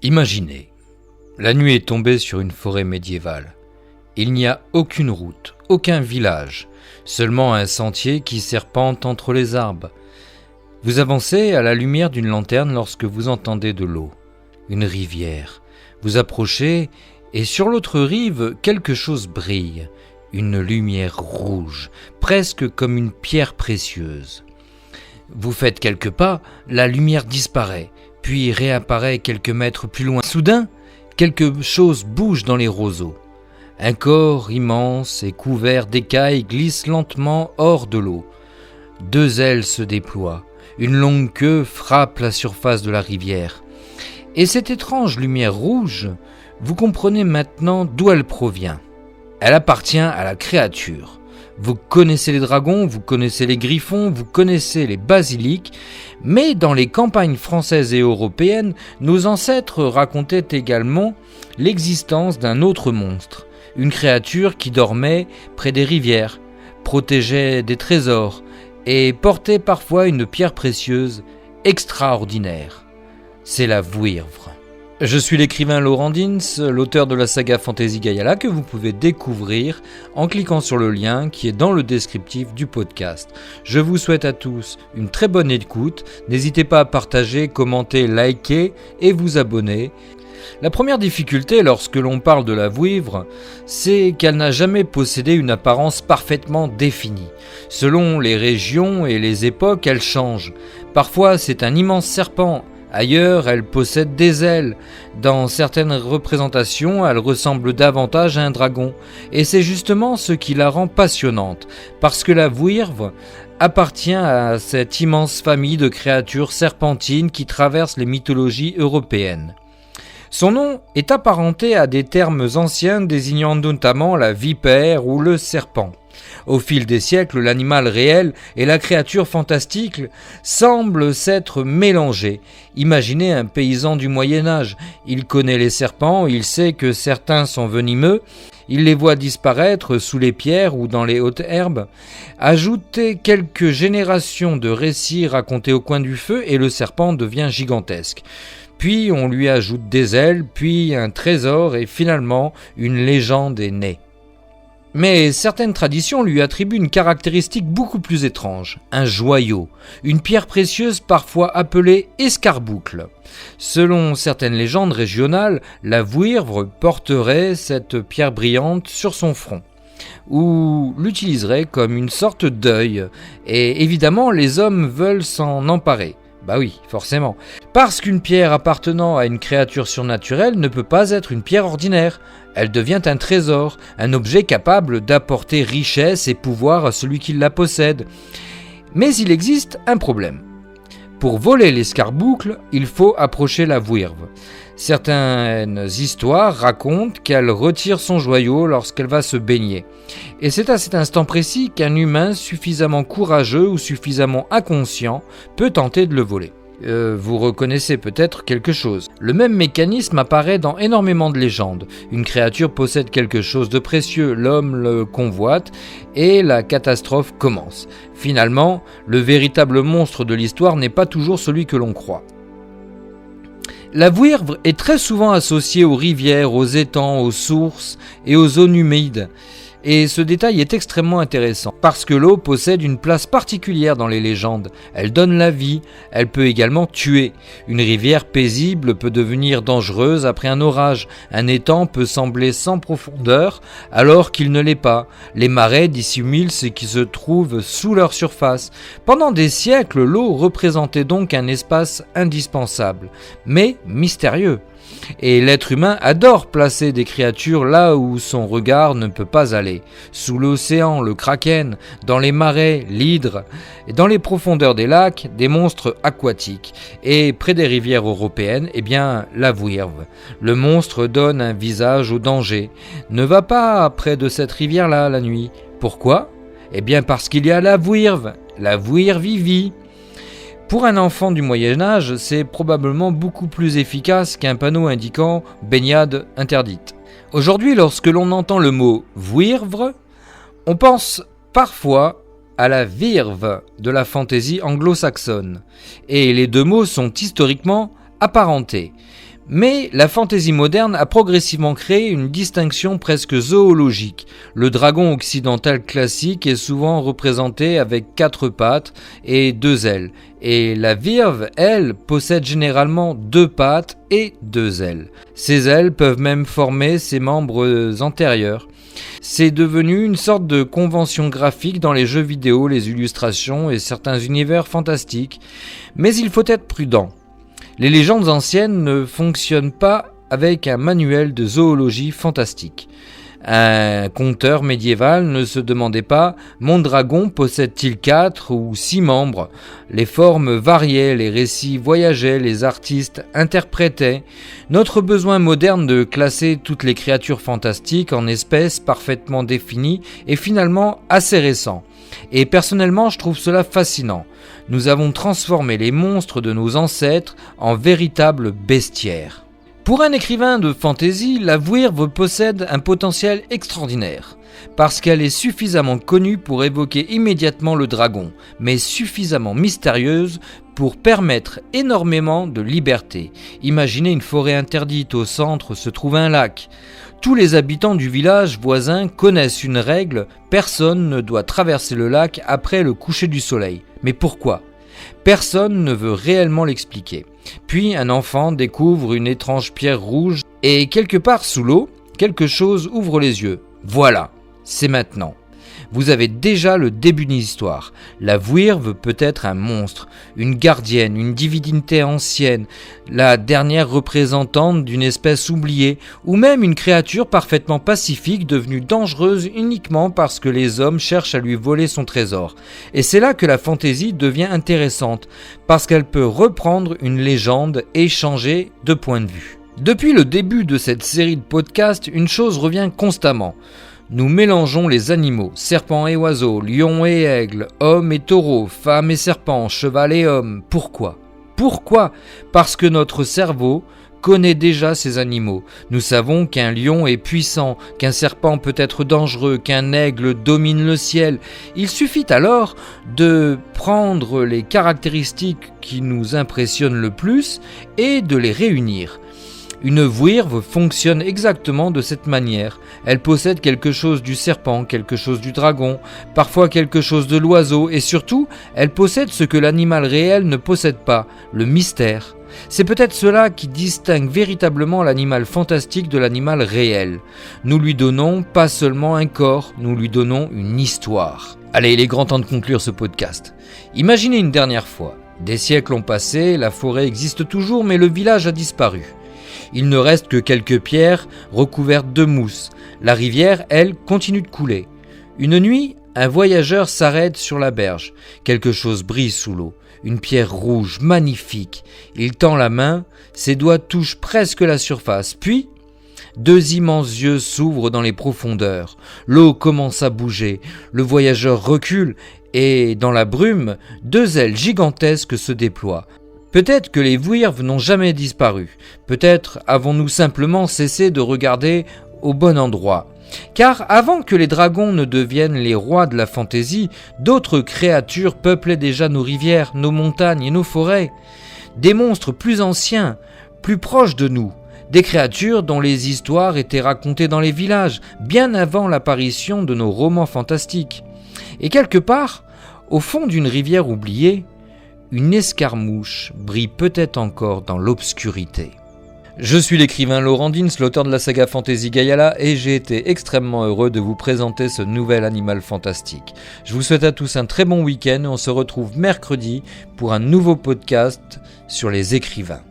Imaginez, la nuit est tombée sur une forêt médiévale. Il n'y a aucune route, aucun village, seulement un sentier qui serpente entre les arbres. Vous avancez à la lumière d'une lanterne lorsque vous entendez de l'eau, une rivière. Vous approchez et sur l'autre rive, quelque chose brille, une lumière rouge, presque comme une pierre précieuse. Vous faites quelques pas, la lumière disparaît, puis réapparaît quelques mètres plus loin. Soudain, quelque chose bouge dans les roseaux. Un corps immense et couvert d'écailles glisse lentement hors de l'eau. Deux ailes se déploient, une longue queue frappe la surface de la rivière. Et cette étrange lumière rouge, vous comprenez maintenant d'où elle provient. Elle appartient à la créature. Vous connaissez les dragons, vous connaissez les griffons, vous connaissez les basiliques, mais dans les campagnes françaises et européennes, nos ancêtres racontaient également l'existence d'un autre monstre, une créature qui dormait près des rivières, protégeait des trésors et portait parfois une pierre précieuse extraordinaire. C'est la Vouivre. Je suis l'écrivain Laurent Dins, l'auteur de la saga Fantasy Gayala que vous pouvez découvrir en cliquant sur le lien qui est dans le descriptif du podcast. Je vous souhaite à tous une très bonne écoute. N'hésitez pas à partager, commenter, liker et vous abonner. La première difficulté lorsque l'on parle de la Vouivre, c'est qu'elle n'a jamais possédé une apparence parfaitement définie. Selon les régions et les époques, elle change. Parfois, c'est un immense serpent. Ailleurs, elle possède des ailes. Dans certaines représentations, elle ressemble davantage à un dragon. Et c'est justement ce qui la rend passionnante, parce que la Vouivre appartient à cette immense famille de créatures serpentines qui traversent les mythologies européennes. Son nom est apparenté à des termes anciens désignant notamment la vipère ou le serpent. Au fil des siècles, l'animal réel et la créature fantastique semblent s'être mélangés. Imaginez un paysan du Moyen-Âge. Il connaît les serpents, il sait que certains sont venimeux, il les voit disparaître sous les pierres ou dans les hautes herbes. Ajoutez quelques générations de récits racontés au coin du feu et le serpent devient gigantesque. Puis on lui ajoute des ailes, puis un trésor et finalement une légende est née. Mais certaines traditions lui attribuent une caractéristique beaucoup plus étrange, un joyau, une pierre précieuse parfois appelée escarboucle. Selon certaines légendes régionales, la Vouivre porterait cette pierre brillante sur son front, ou l'utiliserait comme une sorte d'œil, et évidemment les hommes veulent s'en emparer. Bah oui, forcément. Parce qu'une pierre appartenant à une créature surnaturelle ne peut pas être une pierre ordinaire. Elle devient un trésor, un objet capable d'apporter richesse et pouvoir à celui qui la possède. Mais il existe un problème. Pour voler l'escarboucle, il faut approcher la Vouivre. Certaines histoires racontent qu'elle retire son joyau lorsqu'elle va se baigner. Et c'est à cet instant précis qu'un humain suffisamment courageux ou suffisamment inconscient peut tenter de le voler. Vous reconnaissez peut-être quelque chose. Le même mécanisme apparaît dans énormément de légendes. Une créature possède quelque chose de précieux, l'homme le convoite et la catastrophe commence. Finalement, le véritable monstre de l'histoire n'est pas toujours celui que l'on croit. La Vouivre est très souvent associée aux rivières, aux étangs, aux sources et aux zones humides. Et ce détail est extrêmement intéressant, parce que l'eau possède une place particulière dans les légendes. Elle donne la vie, elle peut également tuer. Une rivière paisible peut devenir dangereuse après un orage. Un étang peut sembler sans profondeur, alors qu'il ne l'est pas. Les marais dissimulent ce qui se trouve sous leur surface. Pendant des siècles, l'eau représentait donc un espace indispensable, mais mystérieux. Et l'être humain adore placer des créatures là où son regard ne peut pas aller. Sous l'océan, le kraken, dans les marais, l'hydre, et dans les profondeurs des lacs, des monstres aquatiques. Et près des rivières européennes, la Vouivre. Le monstre donne un visage au danger. Ne va pas près de cette rivière-là la nuit. Pourquoi ? Parce qu'il y a la Vouivre vivi. Pour un enfant du Moyen-Âge, c'est probablement beaucoup plus efficace qu'un panneau indiquant « baignade interdite ». Aujourd'hui, lorsque l'on entend le mot « Vouivre », on pense parfois à la virve de la fantaisie anglo-saxonne. Et les deux mots sont historiquement apparentés. Mais la fantaisie moderne a progressivement créé une distinction presque zoologique. Le dragon occidental classique est souvent représenté avec 4 pattes et 2 ailes. Et la virve, elle, possède généralement 2 pattes et 2 ailes. Ces ailes peuvent même former ses membres antérieurs. C'est devenu une sorte de convention graphique dans les jeux vidéo, les illustrations et certains univers fantastiques. Mais il faut être prudent. Les légendes anciennes ne fonctionnent pas avec un manuel de zoologie fantastique. Un conteur médiéval ne se demandait pas « Mon dragon possède-t-il 4 ou 6 membres ?» Les formes variaient, les récits voyageaient, les artistes interprétaient. Notre besoin moderne de classer toutes les créatures fantastiques en espèces parfaitement définies est finalement assez récent. Et personnellement, je trouve cela fascinant. Nous avons transformé les monstres de nos ancêtres en véritables bestiaires. Pour un écrivain de fantasy, la Vuirve possède un potentiel extraordinaire, parce qu'elle est suffisamment connue pour évoquer immédiatement le dragon, mais suffisamment mystérieuse pour permettre énormément de liberté. Imaginez une forêt interdite, au centre se trouve un lac. Tous les habitants du village voisin connaissent une règle, personne ne doit traverser le lac après le coucher du soleil. Mais pourquoi ? Personne ne veut réellement l'expliquer. Puis un enfant découvre une étrange pierre rouge et quelque part sous l'eau, quelque chose ouvre les yeux. Voilà, c'est maintenant. Vous avez déjà le début d'une histoire. La Vuirve peut être un monstre, une gardienne, une divinité ancienne, la dernière représentante d'une espèce oubliée, ou même une créature parfaitement pacifique devenue dangereuse uniquement parce que les hommes cherchent à lui voler son trésor. Et c'est là que la fantaisie devient intéressante, parce qu'elle peut reprendre une légende et changer de point de vue. Depuis le début de cette série de podcasts, une chose revient constamment. Nous mélangeons les animaux, serpents et oiseaux, lions et aigles, hommes et taureaux, femmes et serpents, cheval et homme. Pourquoi ? Pourquoi ? Parce que notre cerveau connaît déjà ces animaux. Nous savons qu'un lion est puissant, qu'un serpent peut être dangereux, qu'un aigle domine le ciel. Il suffit alors de prendre les caractéristiques qui nous impressionnent le plus et de les réunir. Une Vuirve fonctionne exactement de cette manière. Elle possède quelque chose du serpent, quelque chose du dragon, parfois quelque chose de l'oiseau, et surtout, elle possède ce que l'animal réel ne possède pas, le mystère. C'est peut-être cela qui distingue véritablement l'animal fantastique de l'animal réel. Nous lui donnons pas seulement un corps, nous lui donnons une histoire. Allez, il est grand temps de conclure ce podcast. Imaginez une dernière fois. Des siècles ont passé, la forêt existe toujours, mais le village a disparu. Il ne reste que quelques pierres recouvertes de mousse. La rivière, elle, continue de couler. Une nuit, un voyageur s'arrête sur la berge. Quelque chose brille sous l'eau. Une pierre rouge, magnifique. Il tend la main, ses doigts touchent presque la surface. Puis, 2 immenses yeux s'ouvrent dans les profondeurs. L'eau commence à bouger. Le voyageur recule et, dans la brume, 2 ailes gigantesques se déploient. Peut-être que les Vuirves n'ont jamais disparu. Peut-être avons-nous simplement cessé de regarder au bon endroit. Car avant que les dragons ne deviennent les rois de la fantaisie, d'autres créatures peuplaient déjà nos rivières, nos montagnes et nos forêts. Des monstres plus anciens, plus proches de nous. Des créatures dont les histoires étaient racontées dans les villages, bien avant l'apparition de nos romans fantastiques. Et quelque part, au fond d'une rivière oubliée, une escarmouche brille peut-être encore dans l'obscurité. Je suis l'écrivain Laurent Dins, l'auteur de la saga Fantasy Gaiala, et j'ai été extrêmement heureux de vous présenter ce nouvel animal fantastique. Je vous souhaite à tous un très bon week-end et on se retrouve mercredi pour un nouveau podcast sur les écrivains.